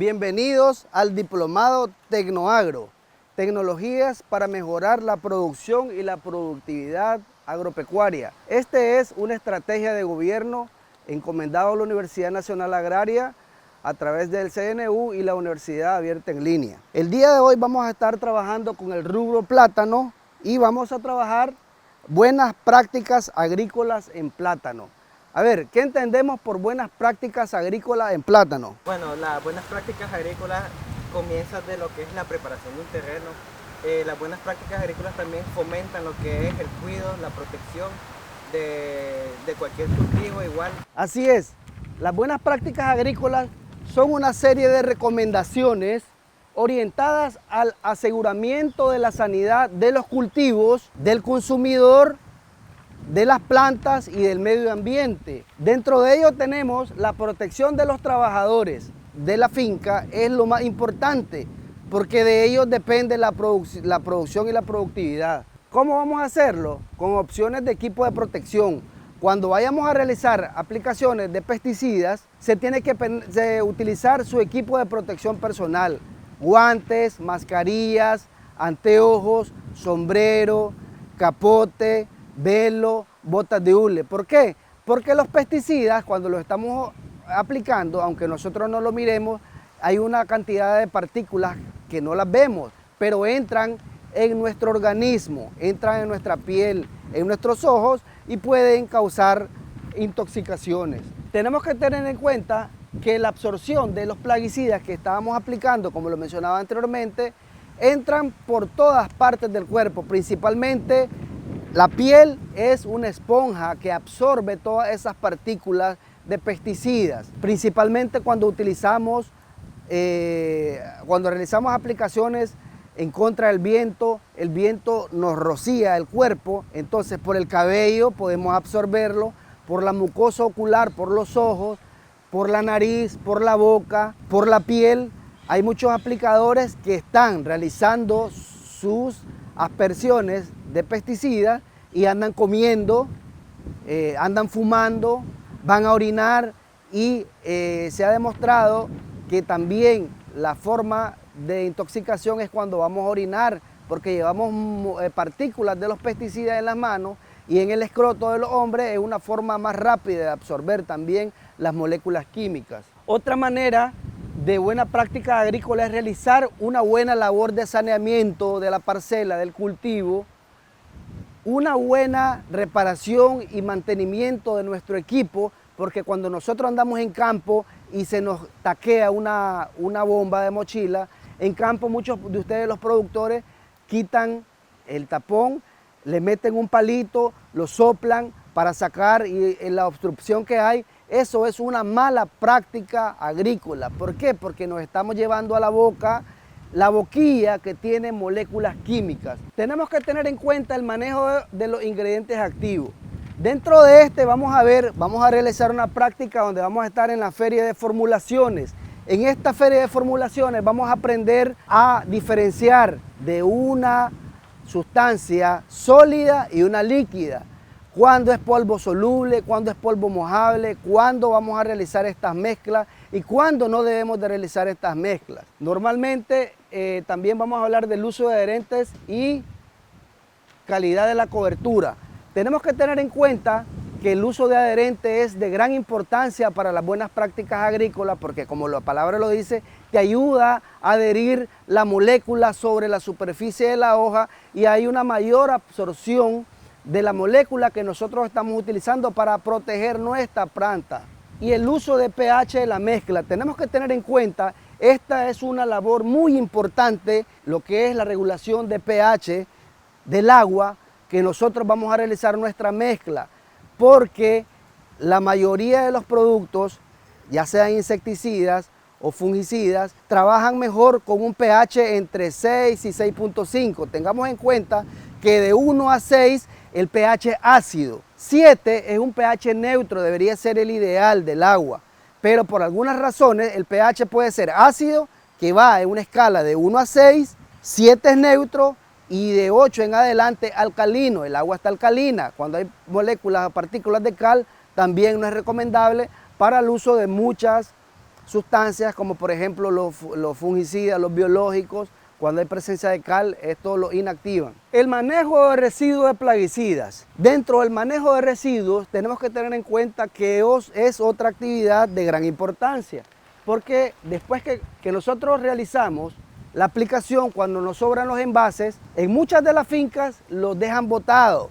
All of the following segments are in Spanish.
Bienvenidos al Diplomado Tecnoagro, tecnologías para mejorar la producción y la productividad agropecuaria. Este es una estrategia de gobierno encomendado a la Universidad Nacional Agraria a través del CNU y la Universidad Abierta en Línea. El día de hoy vamos a estar trabajando con el rubro plátano y vamos a trabajar buenas prácticas agrícolas en plátano. A ver, ¿qué entendemos por buenas prácticas agrícolas en plátano? Bueno, las buenas prácticas agrícolas comienzan de lo que es la preparación de un terreno. Las buenas prácticas agrícolas también fomentan lo que es el cuidado, la protección de cualquier cultivo igual. Así es, las buenas prácticas agrícolas son una serie de recomendaciones orientadas al aseguramiento de la sanidad de los cultivos, del consumidor, de las plantas y del medio ambiente. Dentro de ello tenemos la protección de los trabajadores de la finca, es lo más importante, porque de ellos depende la producción y la productividad. ¿Cómo vamos a hacerlo? Con opciones de equipo de protección. Cuando vayamos a realizar aplicaciones de pesticidas, se tiene que utilizar su equipo de protección personal, guantes, mascarillas, anteojos, sombrero, capote, velo, botas de hule. ¿Por qué? Porque los pesticidas, cuando los estamos aplicando, aunque nosotros no lo miremos, hay una cantidad de partículas que no las vemos, pero entran en nuestro organismo, entran en nuestra piel, en nuestros ojos y pueden causar intoxicaciones. Tenemos que tener en cuenta que la absorción de los plaguicidas que estábamos aplicando, como lo mencionaba anteriormente, entran por todas partes del cuerpo, principalmente la piel es una esponja que absorbe todas esas partículas de pesticidas, principalmente cuando realizamos aplicaciones en contra del viento, el viento nos rocía el cuerpo, entonces por el cabello podemos absorberlo, por la mucosa ocular, por los ojos, por la nariz, por la boca, por la piel. Hay muchos aplicadores que están realizando sus aspersiones de pesticidas y andan comiendo, andan fumando, van a orinar y se ha demostrado que también la forma de intoxicación es cuando vamos a orinar, porque llevamos partículas de los pesticidas en las manos y en el escroto de los hombres es una forma más rápida de absorber también las moléculas químicas. Otra manera de buena práctica agrícola es realizar una buena labor de saneamiento de la parcela, del cultivo, una buena reparación y mantenimiento de nuestro equipo, porque cuando nosotros andamos en campo y se nos taquea una bomba de mochila, en campo muchos de ustedes los productores quitan el tapón, le meten un palito, lo soplan para sacar y en la obstrucción que hay. Eso es una mala práctica agrícola. ¿Por qué? Porque nos estamos llevando a la boca la boquilla que tiene moléculas químicas. Tenemos que tener en cuenta el manejo de los ingredientes activos. Dentro de este vamos a realizar una práctica donde vamos a estar en la feria de formulaciones. En esta feria de formulaciones vamos a aprender a diferenciar de una sustancia sólida y una líquida. Cuándo es polvo soluble, cuándo es polvo mojable, cuándo vamos a realizar estas mezclas y cuándo no debemos de realizar estas mezclas. Normalmente también vamos a hablar del uso de adherentes y calidad de la cobertura. Tenemos que tener en cuenta que el uso de adherentes es de gran importancia para las buenas prácticas agrícolas porque, como la palabra lo dice, te ayuda a adherir la molécula sobre la superficie de la hoja y hay una mayor absorción de la molécula que nosotros estamos utilizando para proteger nuestra planta. Y el uso de pH de la mezcla, tenemos que tener en cuenta, esta es una labor muy importante, lo que es la regulación de pH del agua que nosotros vamos a realizar nuestra mezcla, porque la mayoría de los productos, ya sean insecticidas o fungicidas, trabajan mejor con un pH entre 6 y 6.5. Tengamos en cuenta que de 1 a 6 el pH ácido, 7 es un pH neutro, debería ser el ideal del agua, pero por algunas razones el pH puede ser ácido, que va en una escala de 1 a 6, 7 es neutro y de 8 en adelante alcalino. El agua está alcalina, cuando hay moléculas o partículas de cal también no es recomendable para el uso de muchas sustancias como por ejemplo los fungicidas, los biológicos. Cuando hay presencia de cal, esto lo inactivan. El manejo de residuos de plaguicidas. Dentro del manejo de residuos tenemos que tener en cuenta que es otra actividad de gran importancia, porque después que nosotros realizamos la aplicación, cuando nos sobran los envases, en muchas de las fincas los dejan botados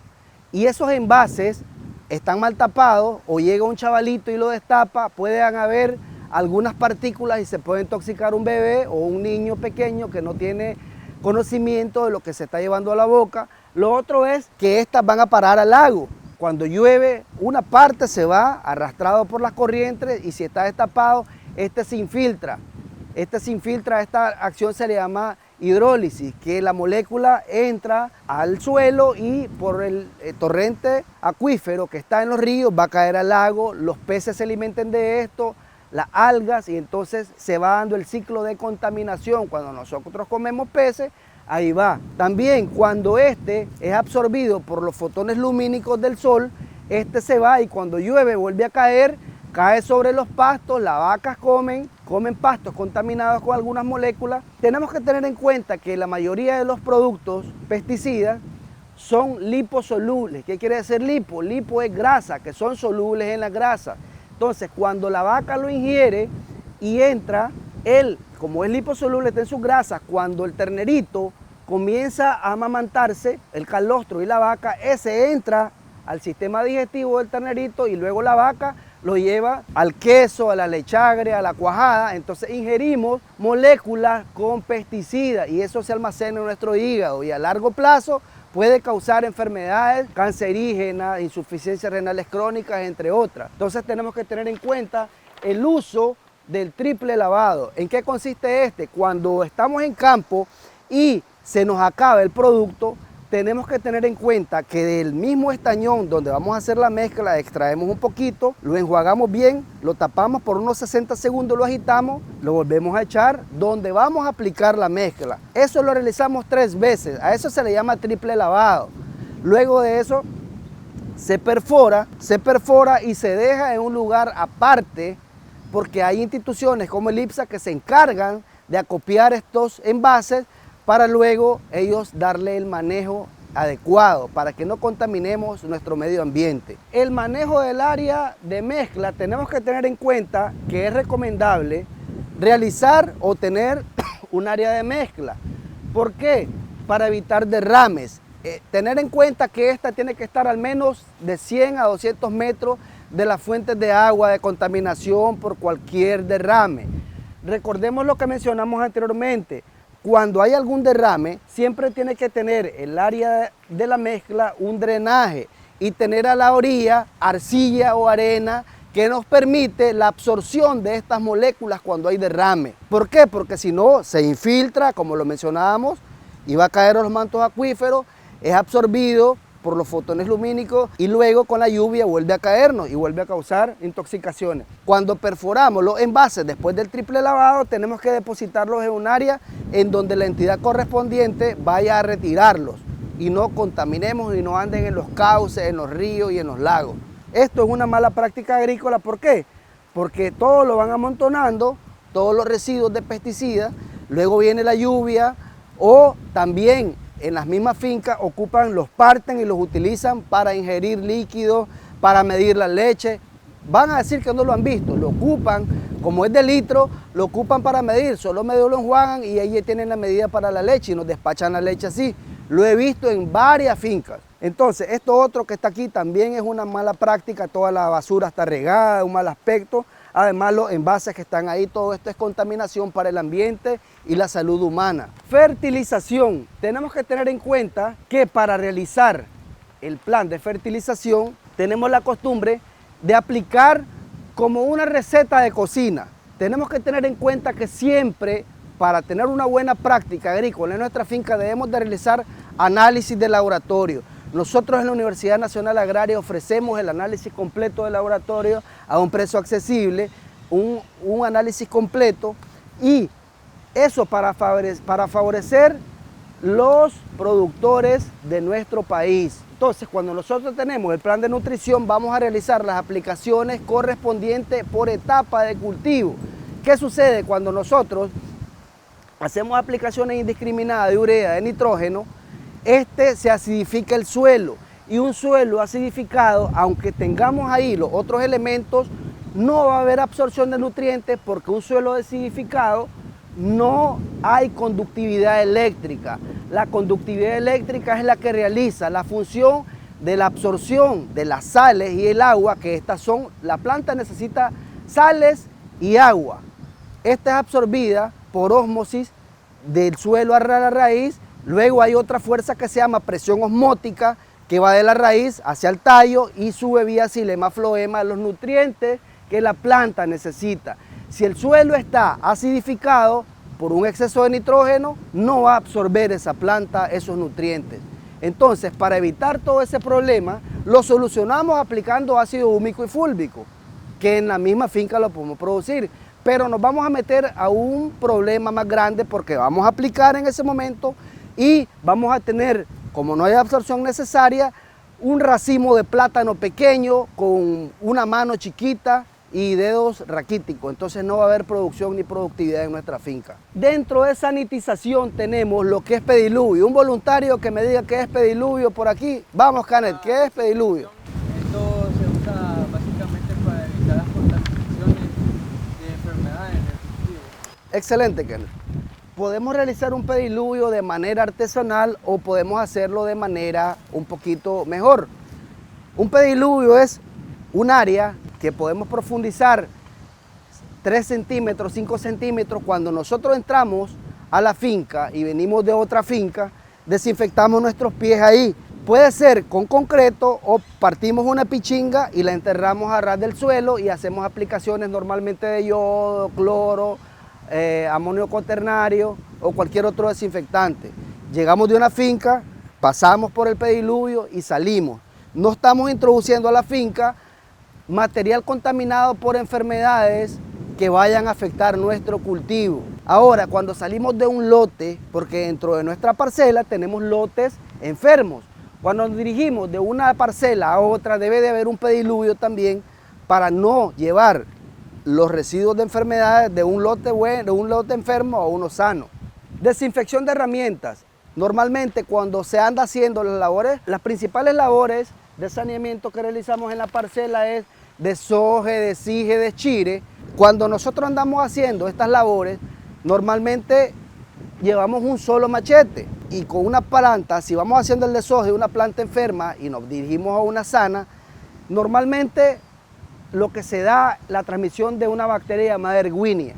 y esos envases están mal tapados o llega un chavalito y lo destapa, pueden haber algunas partículas y se puede intoxicar un bebé o un niño pequeño que no tiene conocimiento de lo que se está llevando a la boca. Lo otro es que estas van a parar al lago. Cuando llueve, una parte se va arrastrado por las corrientes y si está destapado, este se infiltra. Esta acción se le llama hidrólisis, que la molécula entra al suelo y por el torrente acuífero que está en los ríos va a caer al lago, los peces se alimentan de esto, las algas, y entonces se va dando el ciclo de contaminación. Cuando nosotros comemos peces, ahí va. También cuando este es absorbido por los fotones lumínicos del sol, este se va y cuando llueve vuelve a caer, cae sobre los pastos, las vacas comen pastos contaminados con algunas moléculas. Tenemos que tener en cuenta que la mayoría de los productos pesticidas son liposolubles. ¿Qué quiere decir lipo? Lipo es grasa, que son solubles en la grasa. Entonces, cuando la vaca lo ingiere y entra, como es liposoluble, está en sus grasas, cuando el ternerito comienza a amamantarse, el calostro y la vaca, ese entra al sistema digestivo del ternerito y luego la vaca lo lleva al queso, a la leche agria, a la cuajada. Entonces ingerimos moléculas con pesticidas y eso se almacena en nuestro hígado y a largo plazo puede causar enfermedades cancerígenas, insuficiencias renales crónicas, entre otras. Entonces tenemos que tener en cuenta el uso del triple lavado. ¿En qué consiste este? Cuando estamos en campo y se nos acaba el producto, tenemos que tener en cuenta que del mismo estañón donde vamos a hacer la mezcla, extraemos un poquito, lo enjuagamos bien, lo tapamos por unos 60 segundos, lo agitamos, lo volvemos a echar donde vamos a aplicar la mezcla. Eso lo realizamos 3 veces, a eso se le llama triple lavado. Luego de eso se perfora y se deja en un lugar aparte, porque hay instituciones como el IPSA que se encargan de acopiar estos envases para luego ellos darle el manejo adecuado para que no contaminemos nuestro medio ambiente. El manejo del área de mezcla tenemos que tener en cuenta que es recomendable realizar o tener un área de mezcla. ¿Por qué? Para evitar derrames. Tener en cuenta que esta tiene que estar al menos de 100 a 200 metros de las fuentes de agua de contaminación por cualquier derrame. Recordemos lo que mencionamos anteriormente. Cuando hay algún derrame, siempre tiene que tener el área de la mezcla un drenaje y tener a la orilla arcilla o arena que nos permite la absorción de estas moléculas cuando hay derrame. ¿Por qué? Porque si no, se infiltra, como lo mencionábamos, y va a caer a los mantos acuíferos, es absorbido por los fotones lumínicos y luego con la lluvia vuelve a caernos y vuelve a causar intoxicaciones. Cuando perforamos los envases después del triple lavado, tenemos que depositarlos en un área en donde la entidad correspondiente vaya a retirarlos y no contaminemos y no anden en los cauces, en los ríos y en los lagos. Esto es una mala práctica agrícola. ¿Por qué? Porque todos lo van amontonando, todos los residuos de pesticidas, luego viene la lluvia o también en las mismas fincas los parten y los utilizan para ingerir líquidos, para medir la leche. Van a decir que no lo han visto, lo ocupan, como es de litro, lo ocupan para medir, solo medio lo enjuagan y ahí tienen la medida para la leche y nos despachan la leche así. Lo he visto en varias fincas. Entonces, esto otro que está aquí también es una mala práctica, toda la basura está regada, un mal aspecto. Además, los envases que están ahí, todo esto es contaminación para el ambiente y la salud humana. Fertilización. Tenemos que tener en cuenta que para realizar el plan de fertilización tenemos la costumbre de aplicar como una receta de cocina. Tenemos que tener en cuenta que siempre para tener una buena práctica agrícola en nuestra finca debemos de realizar análisis de laboratorio. Nosotros en la Universidad Nacional Agraria ofrecemos el análisis completo de laboratorio a un precio accesible, un análisis completo y eso para favorecer los productores de nuestro país. Entonces, cuando nosotros tenemos el plan de nutrición, vamos a realizar las aplicaciones correspondientes por etapa de cultivo. ¿Qué sucede cuando nosotros hacemos aplicaciones indiscriminadas de urea, de nitrógeno? Se acidifica el suelo, y un suelo acidificado, aunque tengamos ahí los otros elementos, no va a haber absorción de nutrientes, porque un suelo acidificado no hay conductividad eléctrica. La conductividad eléctrica es la que realiza la función de la absorción de las sales y el agua, que la planta necesita sales y agua. Esta es absorbida por ósmosis del suelo a la raíz. Luego hay otra fuerza que se llama presión osmótica, que va de la raíz hacia el tallo y sube vía xilema-floema los nutrientes que la planta necesita. Si el suelo está acidificado por un exceso de nitrógeno, no va a absorber esa planta esos nutrientes. Entonces, para evitar todo ese problema, lo solucionamos aplicando ácido húmico y fúlvico, que en la misma finca lo podemos producir. Pero nos vamos a meter a un problema más grande, porque vamos a aplicar en ese momento y vamos a tener, como no hay absorción necesaria, un racimo de plátano pequeño con una mano chiquita y dedos raquíticos. Entonces no va a haber producción ni productividad en nuestra finca. Dentro de sanitización tenemos lo que es pediluvio. Un voluntario que me diga qué es pediluvio por aquí. Vamos, Canet, ¿qué es pediluvio? Esto se usa básicamente para evitar las contaminaciones de enfermedades en el cultivo. Excelente, Canet. Podemos realizar un pediluvio de manera artesanal o podemos hacerlo de manera un poquito mejor. Un pediluvio es un área que podemos profundizar 3 centímetros, 5 centímetros. Cuando nosotros entramos a la finca y venimos de otra finca, desinfectamos nuestros pies ahí. Puede ser con concreto o partimos una pichinga y la enterramos a ras del suelo y hacemos aplicaciones normalmente de yodo, cloro, amonio cuaternario o cualquier otro desinfectante. Llegamos de una finca, pasamos por el pediluvio y salimos. No estamos introduciendo a la finca material contaminado por enfermedades que vayan a afectar nuestro cultivo. Ahora, cuando salimos de un lote, porque dentro de nuestra parcela tenemos lotes enfermos, cuando nos dirigimos de una parcela a otra debe de haber un pediluvio también para no llevar los residuos de enfermedades de un lote bueno, de un lote enfermo a uno sano. Desinfección de herramientas. Normalmente cuando se anda haciendo las principales labores de saneamiento que realizamos en la parcela es desoje, desige, deschire. Cuando nosotros andamos haciendo estas labores, normalmente llevamos un solo machete y con una planta, si vamos haciendo el desoje de una planta enferma y nos dirigimos a una sana, normalmente lo que se da la transmisión de una bacteria llamada Erwinia.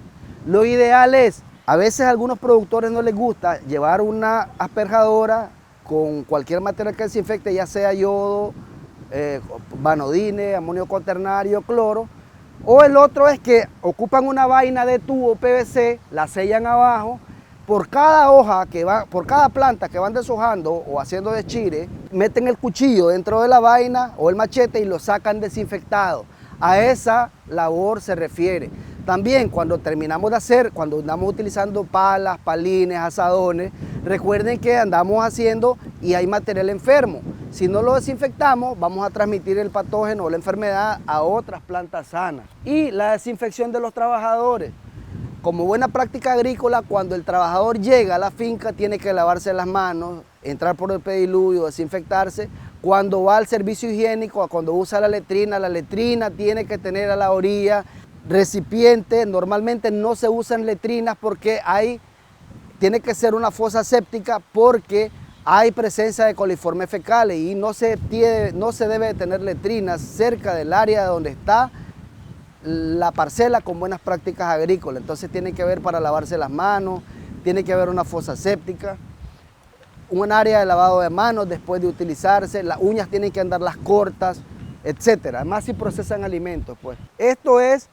Lo ideal es, a veces a algunos productores no les gusta llevar una asperjadora con cualquier material que desinfecte, ya sea yodo, vanodine, amonio cuaternario, cloro, o el otro es que ocupan una vaina de tubo PVC, la sellan abajo, por cada hoja por cada planta que van deshojando o haciendo deschire, meten el cuchillo dentro de la vaina o el machete y lo sacan desinfectado. A esa labor se refiere. También cuando cuando andamos utilizando palas, palines, azadones, recuerden que andamos haciendo y hay material enfermo. Si no lo desinfectamos, vamos a transmitir el patógeno o la enfermedad a otras plantas sanas. Y la desinfección de los trabajadores. Como buena práctica agrícola, cuando el trabajador llega a la finca, tiene que lavarse las manos, entrar por el pediluvio, desinfectarse. Cuando va al servicio higiénico, cuando usa la letrina tiene que tener a la orilla recipiente. Normalmente no se usan letrinas porque tiene que ser una fosa séptica porque hay presencia de coliformes fecales y no se debe tener letrinas cerca del área donde está la parcela con buenas prácticas agrícolas. Entonces tiene que haber para lavarse las manos, tiene que haber una fosa séptica, un área de lavado de manos después de utilizarse, las uñas tienen que andarlas cortas, etc. Además si procesan alimentos, pues. Esto es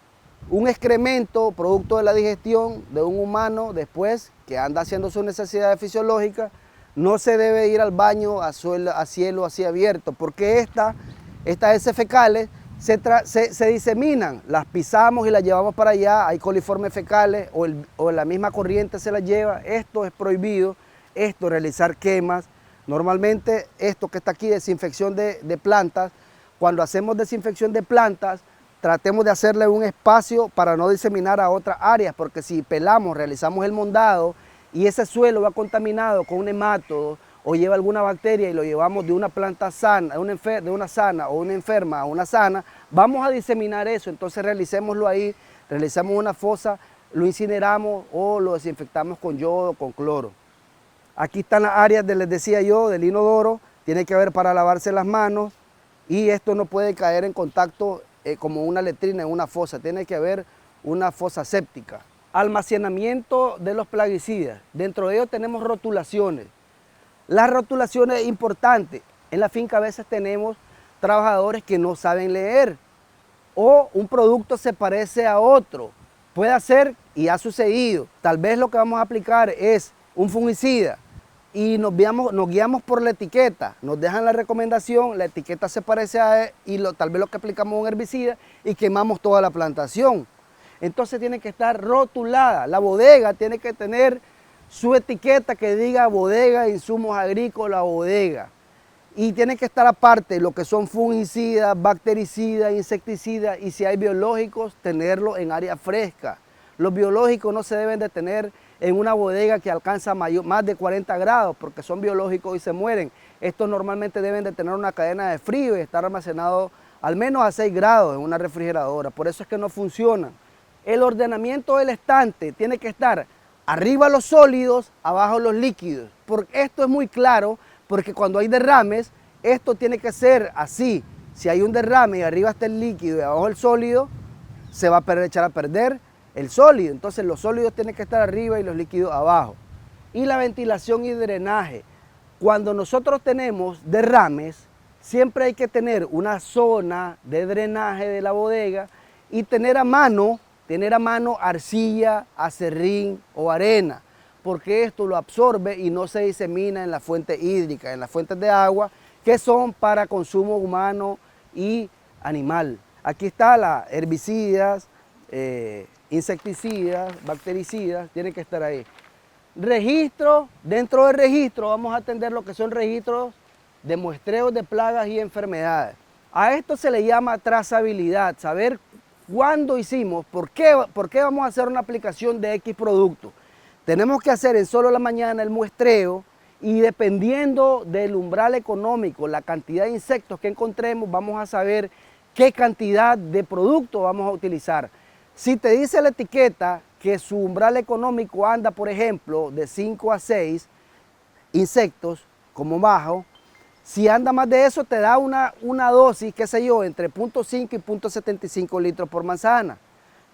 un excremento producto de la digestión de un humano después que anda haciendo sus necesidades fisiológicas. No se debe ir al baño a cielo así abierto porque estas heces fecales se diseminan, las pisamos y las llevamos para allá, hay coliformes fecales o la misma corriente se las lleva. Esto es prohibido, realizar quemas. Normalmente esto que está aquí, desinfección de plantas, cuando hacemos desinfección de plantas, tratemos de hacerle un espacio para no diseminar a otras áreas, porque si pelamos, realizamos el mondado y ese suelo va contaminado con un nemátodo o lleva alguna bacteria y lo llevamos de una planta sana, de una sana o una enferma a una sana, vamos a diseminar eso. Entonces realicémoslo ahí, realizamos una fosa, lo incineramos o lo desinfectamos con yodo, con cloro. Aquí están las áreas, les decía yo, del inodoro, tiene que haber para lavarse las manos y esto no puede caer en contacto como una letrina en una fosa, tiene que haber una fosa séptica. Almacenamiento de los plaguicidas, dentro de ellos tenemos rotulaciones. Las rotulaciones es importante, en la finca a veces tenemos trabajadores que no saben leer o un producto se parece a otro, puede ser y ha sucedido, tal vez lo que vamos a aplicar es un fungicida y nos guiamos por la etiqueta, nos dejan la recomendación, la etiqueta se parece a tal vez lo que aplicamos un herbicida y quemamos toda la plantación. Entonces tiene que estar rotulada, la bodega tiene que tener su etiqueta que diga bodega, insumos agrícolas, bodega. Y tiene que estar aparte lo que son fungicidas, bactericidas, insecticidas y si hay biológicos, tenerlo en área fresca. Los biológicos no se deben de tener en una bodega que alcanza más de 40 grados porque son biológicos y se mueren. Estos normalmente deben de tener una cadena de frío y estar almacenados al menos a 6 grados en una refrigeradora. Por eso es que no funcionan. El ordenamiento del estante tiene que estar arriba los sólidos, abajo los líquidos. Esto es muy claro porque cuando hay derrames, esto tiene que ser así. Si hay un derrame y arriba está el líquido y abajo el sólido, se va a echar a perder el sólido. Entonces los sólidos tienen que estar arriba y los líquidos abajo. Y la ventilación y drenaje. Cuando nosotros tenemos derrames, siempre hay que tener una zona de drenaje de la bodega y tener a mano arcilla, acerrín o arena, porque esto lo absorbe y no se disemina en la fuente hídrica, en las fuentes de agua, que son para consumo humano y animal. Aquí está las herbicidas, insecticidas, bactericidas, tienen que estar ahí. Registro, dentro del registro vamos a atender lo que son registros de muestreos de plagas y enfermedades. A esto se le llama trazabilidad, saber cuándo hicimos, por qué vamos a hacer una aplicación de X producto. Tenemos que hacer en solo la mañana el muestreo y dependiendo del umbral económico, la cantidad de insectos que encontremos, vamos a saber qué cantidad de producto vamos a utilizar. Si te dice la etiqueta que su umbral económico anda, por ejemplo, de 5 a 6 insectos como bajo, si anda más de eso te da una dosis, qué sé yo, entre 0.5 y 0.75 litros por manzana.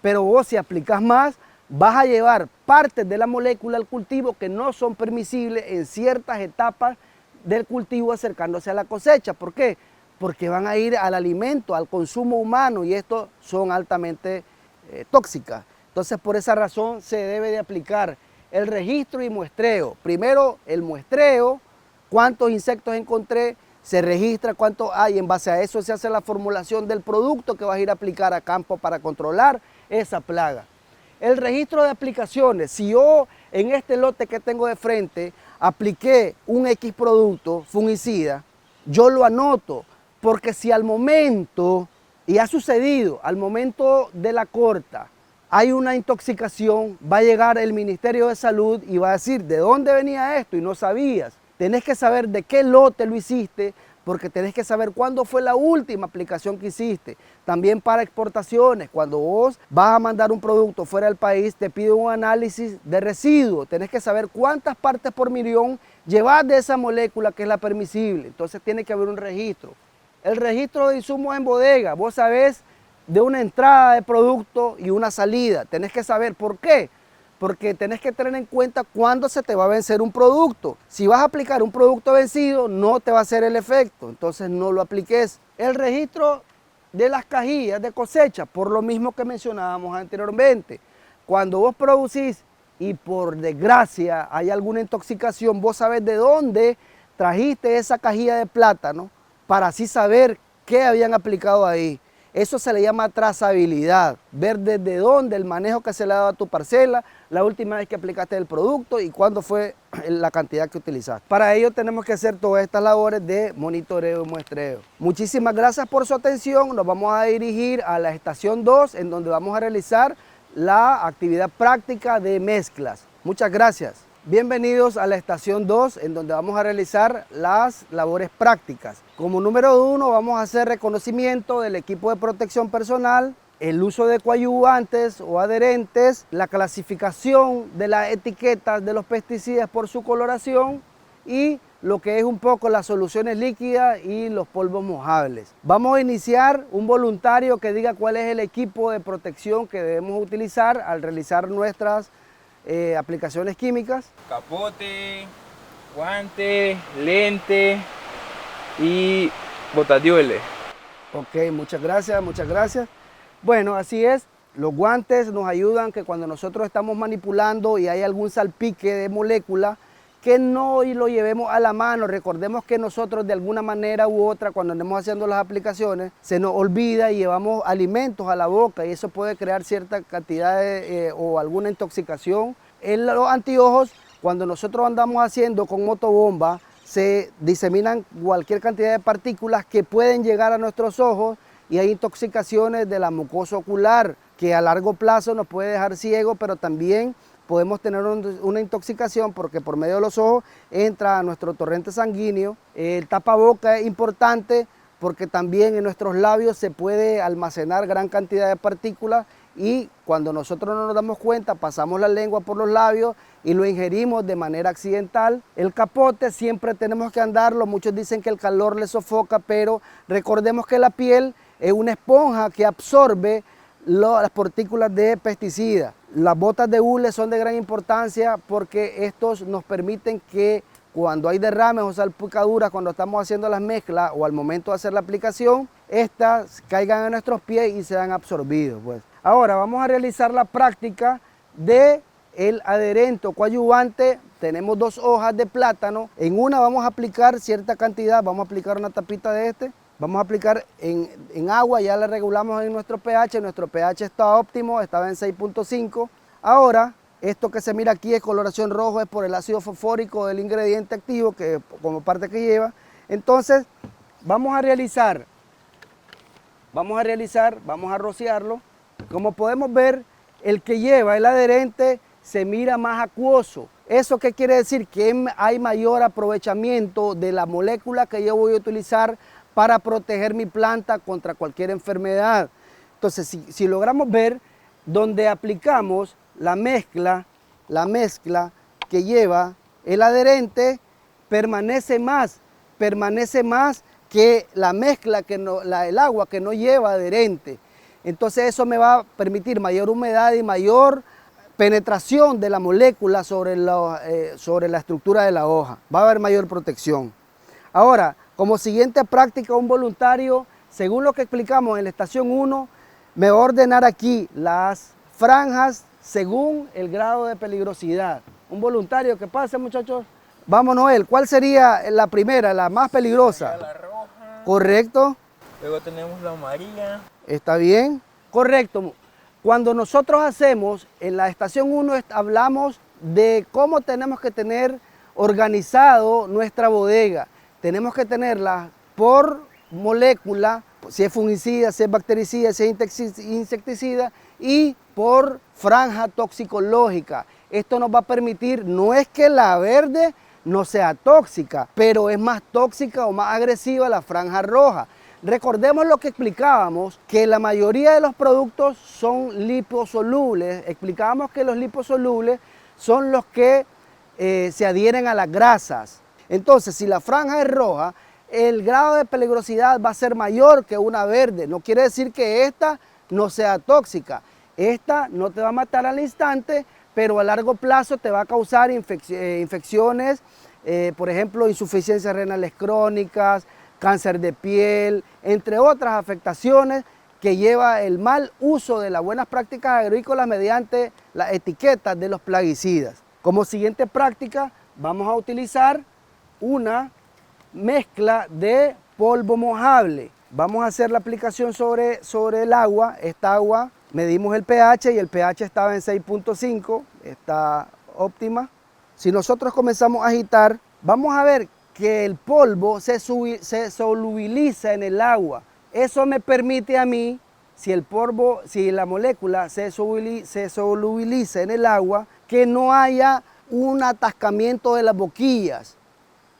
Pero vos si aplicas más, vas a llevar partes de la molécula al cultivo que no son permisibles en ciertas etapas del cultivo acercándose a la cosecha. ¿Por qué? Porque van a ir al alimento, al consumo humano y estos son altamente tóxicas. Entonces por esa razón se debe de aplicar el registro y muestreo. Primero el muestreo, cuántos insectos encontré, se registra cuántos hay, en base a eso se hace la formulación del producto que vas a ir a aplicar a campo para controlar esa plaga. El registro de aplicaciones, si yo en este lote que tengo de frente apliqué un X producto fungicida, yo lo anoto, porque si al momento, y ha sucedido, al momento de la corta, hay una intoxicación, va a llegar el Ministerio de Salud y va a decir, ¿de dónde venía esto? Y no sabías. Tenés que saber de qué lote lo hiciste, porque tenés que saber cuándo fue la última aplicación que hiciste. También para exportaciones, cuando vos vas a mandar un producto fuera del país, te pide un análisis de residuos. Tenés que saber cuántas partes por millón llevas de esa molécula que es la permisible. Entonces tiene que haber un registro. El registro de insumos en bodega, vos sabés de una entrada de producto y una salida. Tenés que saber por qué. Porque tenés que tener en cuenta cuándo se te va a vencer un producto. Si vas a aplicar un producto vencido, no te va a hacer el efecto, entonces no lo apliques. El registro de las cajillas de cosecha, por lo mismo que mencionábamos anteriormente. Cuando vos producís y por desgracia hay alguna intoxicación, vos sabés de dónde trajiste esa cajilla de plátano para así saber qué habían aplicado ahí. Eso se le llama trazabilidad, ver desde dónde el manejo que se le ha dado a tu parcela, la última vez que aplicaste el producto y cuándo fue la cantidad que utilizaste. Para ello tenemos que hacer todas estas labores de monitoreo y muestreo. Muchísimas gracias por su atención. Nos vamos a dirigir a la estación 2, en donde vamos a realizar la actividad práctica de mezclas. Muchas gracias. Bienvenidos a la estación 2, en donde vamos a realizar las labores prácticas. Como número 1 vamos a hacer reconocimiento del equipo de protección personal, el uso de coadyuvantes o adherentes, la clasificación de las etiquetas de los pesticidas por su coloración y lo que es un poco las soluciones líquidas y los polvos mojables. Vamos a iniciar un voluntario que diga cuál es el equipo de protección que debemos utilizar al realizar nuestras aplicaciones químicas. Capote, guante, lente y botas de hule. Ok, muchas gracias, muchas gracias. Bueno, así es. Los guantes nos ayudan que cuando nosotros estamos manipulando y hay algún salpique de molécula, que no lo llevemos a la mano. Recordemos que nosotros de alguna manera u otra, cuando andemos haciendo las aplicaciones, se nos olvida y llevamos alimentos a la boca y eso puede crear cierta cantidad o alguna intoxicación. En los anteojos, cuando nosotros andamos haciendo con motobomba, se diseminan cualquier cantidad de partículas que pueden llegar a nuestros ojos y hay intoxicaciones de la mucosa ocular que a largo plazo nos puede dejar ciego, pero también podemos tener una intoxicación porque por medio de los ojos entra a nuestro torrente sanguíneo. El tapaboca es importante porque también en nuestros labios se puede almacenar gran cantidad de partículas y cuando nosotros no nos damos cuenta pasamos la lengua por los labios y lo ingerimos de manera accidental. El capote siempre tenemos que andarlo, muchos dicen que el calor le sofoca, pero recordemos que la piel es una esponja que absorbe las partículas de pesticidas. Las botas de hule son de gran importancia porque estos nos permiten que cuando hay derrames o salpicaduras, cuando estamos haciendo las mezclas o al momento de hacer la aplicación, estas caigan a nuestros pies y sean absorbidos, pues. Ahora vamos a realizar la práctica de el adherente o coadyuvante. Tenemos 2 hojas de plátano. En una vamos a aplicar cierta cantidad, vamos a aplicar una tapita de este. Vamos a aplicar en agua, ya le regulamos en nuestro pH está óptimo, estaba en 6.5. Ahora, esto que se mira aquí es coloración rojo, es por el ácido fosfórico del ingrediente activo, que como parte que lleva. Entonces, vamos a rociarlo. Como podemos ver, el que lleva el adherente se mira más acuoso. ¿Eso qué quiere decir? Que hay mayor aprovechamiento de la molécula que yo voy a utilizar para proteger mi planta contra cualquier enfermedad. Entonces, si logramos ver, donde aplicamos la mezcla que lleva el adherente, permanece más que la mezcla, el agua que no lleva adherente. Entonces eso me va a permitir mayor humedad y mayor penetración de la molécula sobre la estructura de la hoja. Va a haber mayor protección. Ahora, como siguiente práctica, un voluntario, según lo que explicamos en la estación 1, me va a ordenar aquí las franjas según el grado de peligrosidad. Un voluntario que pase, muchachos. Vamos, Noel, ¿cuál sería la primera, la más peligrosa? La roja. Correcto. Luego tenemos la amarilla. ¿Está bien? Correcto. Cuando nosotros hacemos, en la estación 1 hablamos de cómo tenemos que tener organizado nuestra bodega. Tenemos que tenerla por molécula, si es fungicida, si es bactericida, si es insecticida, y por franja toxicológica. Esto nos va a permitir, no es que la verde no sea tóxica, pero es más tóxica o más agresiva la franja roja. Recordemos lo que explicábamos, que la mayoría de los productos son liposolubles. Explicábamos que los liposolubles son los que se adhieren a las grasas. Entonces, si la franja es roja, el grado de peligrosidad va a ser mayor que una verde. No quiere decir que esta no sea tóxica. Esta no te va a matar al instante, pero a largo plazo te va a causar infecciones, por ejemplo, insuficiencias renales crónicas, cáncer de piel, entre otras afectaciones que lleva el mal uso de las buenas prácticas agrícolas mediante las etiquetas de los plaguicidas. Como siguiente práctica, vamos a utilizar una mezcla de polvo mojable. Vamos a hacer la aplicación sobre el agua. Esta agua, medimos el pH y el pH estaba en 6.5, está óptima. Si nosotros comenzamos a agitar, vamos a ver que el polvo se solubiliza en el agua. Eso me permite a mí, si la molécula se solubiliza en el agua, que no haya un atascamiento de las boquillas.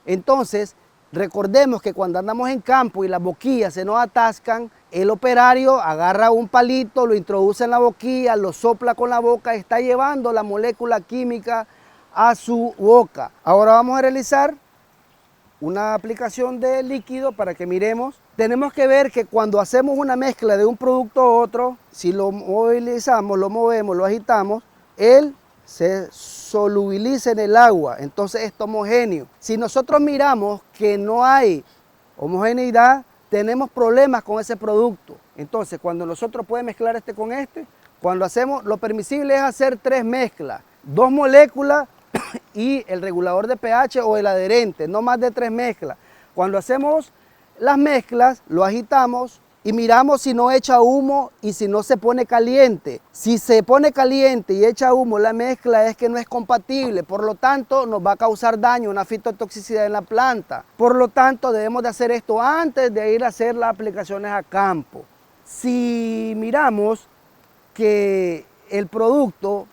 Entonces, recordemos que cuando andamos en campo y las boquillas se nos atascan, el operario agarra un palito, lo introduce en la boquilla, lo sopla con la boca y está llevando la molécula química a su boca. Ahora vamos a realizar una aplicación de líquido para que miremos. Tenemos que ver que cuando hacemos una mezcla de un producto a otro, si lo movilizamos, lo movemos, lo agitamos, él se solubiliza en el agua, entonces es homogéneo. Si nosotros miramos que no hay homogeneidad, tenemos problemas con ese producto. Entonces, cuando nosotros podemos mezclar este con este, cuando hacemos, lo permisible es hacer 3 mezclas, 2 moléculas y el regulador de pH o el adherente, no más de 3 mezclas. Cuando hacemos las mezclas, lo agitamos y miramos si no echa humo y si no se pone caliente. Si se pone caliente y echa humo la mezcla es que no es compatible, por lo tanto nos va a causar daño, una fitotoxicidad en la planta. Por lo tanto debemos de hacer esto antes de ir a hacer las aplicaciones a campo. Si miramos que el producto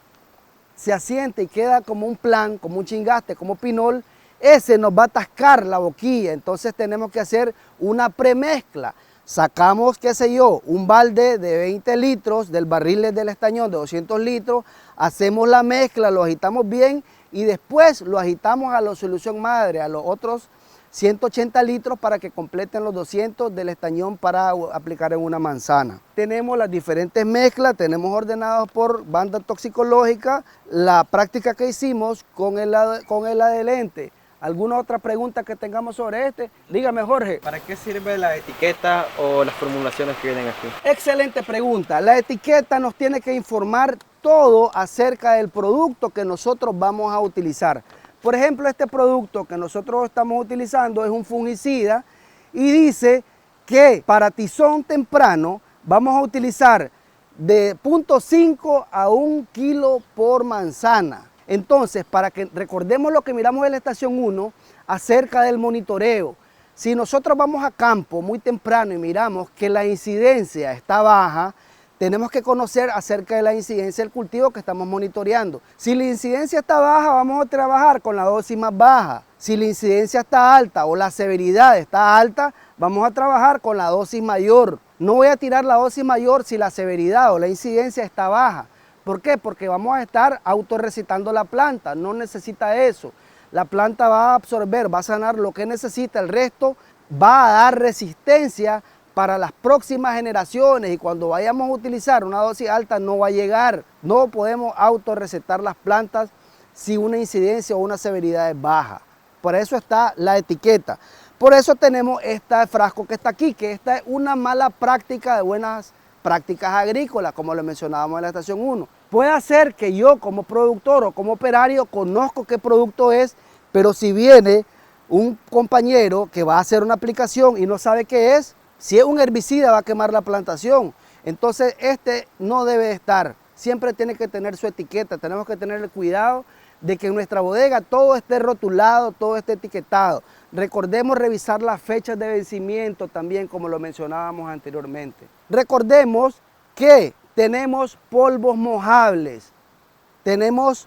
se asienta y queda como un plan, como un chingaste, como pinol, ese nos va a atascar la boquilla, entonces tenemos que hacer una premezcla. Sacamos, qué sé yo, un balde de 20 litros del barril del estañón de 200 litros, hacemos la mezcla, lo agitamos bien y después lo agitamos a la solución madre, a los otros 180 litros para que completen los 200 del estañón para aplicar en una manzana. Tenemos las diferentes mezclas, tenemos ordenados por banda toxicológica, la práctica que hicimos con el adherente. ¿Alguna otra pregunta que tengamos sobre este? Dígame, Jorge. ¿Para qué sirve la etiqueta o las formulaciones que vienen aquí? Excelente pregunta. La etiqueta nos tiene que informar todo acerca del producto que nosotros vamos a utilizar. Por ejemplo, este producto que nosotros estamos utilizando es un fungicida y dice que para tizón temprano vamos a utilizar de 0.5 a 1 kilo por manzana. Entonces, para que recordemos lo que miramos en la estación 1 acerca del monitoreo, si nosotros vamos a campo muy temprano y miramos que la incidencia está baja, tenemos que conocer acerca de la incidencia del cultivo que estamos monitoreando. Si la incidencia está baja, vamos a trabajar con la dosis más baja. Si la incidencia está alta o la severidad está alta, vamos a trabajar con la dosis mayor. No voy a tirar la dosis mayor si la severidad o la incidencia está baja. ¿Por qué? Porque vamos a estar autorrecitando la planta, no necesita eso. La planta va a absorber, va a sanar lo que necesita, el resto va a dar resistencia para las próximas generaciones y cuando vayamos a utilizar una dosis alta no va a llegar. No podemos autorrecetar las plantas si una incidencia o una severidad es baja. Por eso está la etiqueta. Por eso tenemos este frasco que está aquí, que esta es una mala práctica de buenas prácticas agrícolas, como lo mencionábamos en la estación 1. Puede ser que yo como productor o como operario conozco qué producto es, pero si viene un compañero que va a hacer una aplicación y no sabe qué es, si es un herbicida va a quemar la plantación. Entonces este no debe estar, siempre tiene que tener su etiqueta, tenemos que tener el cuidado de que en nuestra bodega todo esté rotulado, todo esté etiquetado. Recordemos revisar las fechas de vencimiento también, como lo mencionábamos anteriormente. Recordemos que tenemos polvos mojables, tenemos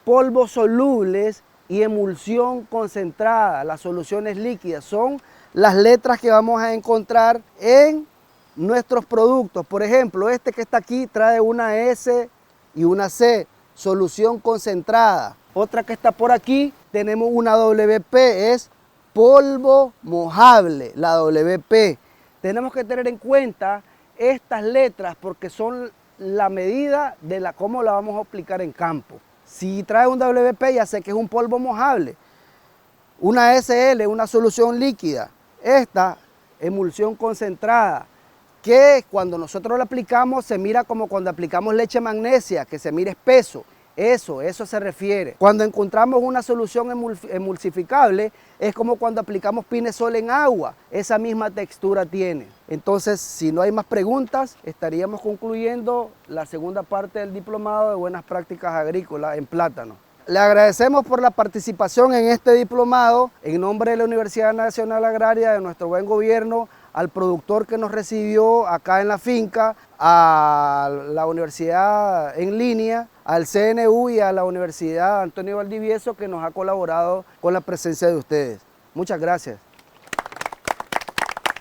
polvos solubles y emulsión concentrada. Las soluciones líquidas son las letras que vamos a encontrar en nuestros productos. Por ejemplo, este que está aquí trae una S y una C, solución concentrada. Otra que está por aquí, tenemos una WP, es polvo mojable, la WP. Tenemos que tener en cuenta estas letras porque son la medida de cómo la vamos a aplicar en campo. Si trae un WP ya sé que es un polvo mojable. Una SL, una solución líquida. Esta, emulsión concentrada, que cuando nosotros la aplicamos se mira como cuando aplicamos leche magnesia, que se mira espeso. Eso se refiere. Cuando encontramos una solución emulsificable, es como cuando aplicamos pinesol en agua. Esa misma textura tiene. Entonces, si no hay más preguntas, estaríamos concluyendo la segunda parte del diplomado de buenas prácticas agrícolas en plátano. Le agradecemos por la participación en este diplomado, en nombre de la Universidad Nacional Agraria, de nuestro buen gobierno, al productor que nos recibió acá en la finca, a la Universidad en línea, al CNU y a la Universidad Antonio Valdivieso, que nos ha colaborado con la presencia de ustedes. Muchas gracias.